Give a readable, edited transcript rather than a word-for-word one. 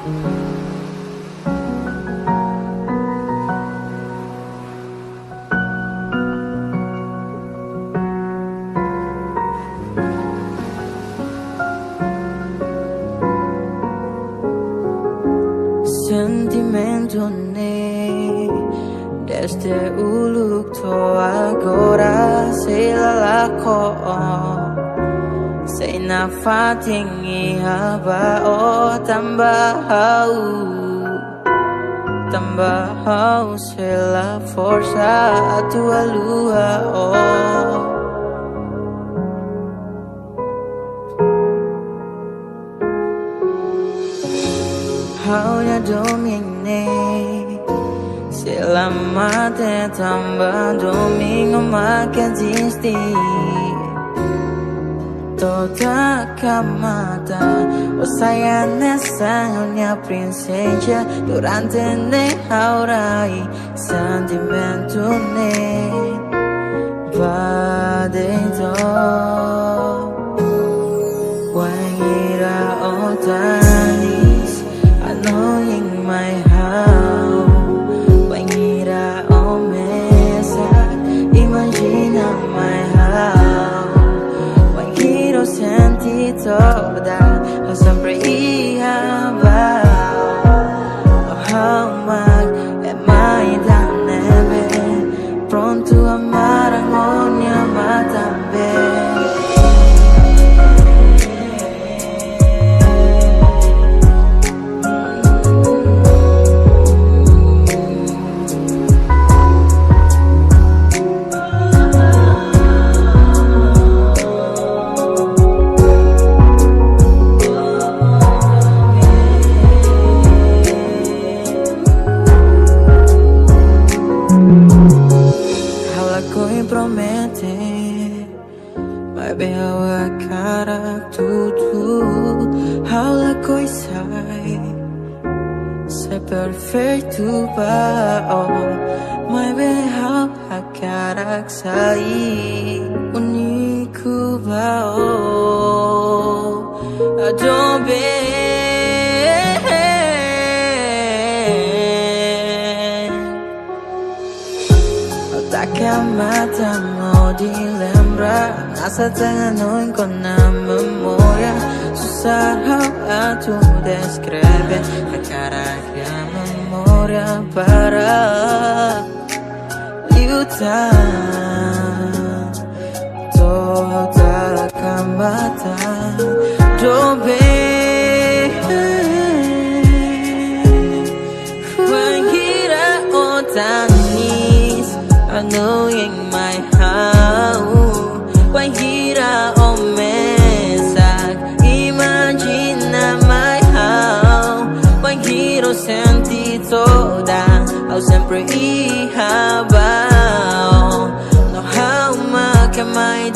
Sentimento ne desde uluk to agora se lalako se na fatingi haba tambah hau se la forza tua lua Hau ya domine selama te tambah domingo makin zisti toda camada o saya nessa princesa durante ne haurai sentimento ne va dentro wangira otanis annoying my house wangira o mesa imagina my house wangira senti toda eu sempre ia how much am I da neve pronto a amar harmonia matambe promete vai bem a cara tudo hala coisa sei perfeito ba vai bem a cara sai único ba adobe mata no di lembra nasa tangan con na memoria susah how to describe a cara que a memoria para liutar toda camata dobe wangira otanis annoying my house wangira o mesak imagina my house wangira senti toda eu sempre ia no how much am I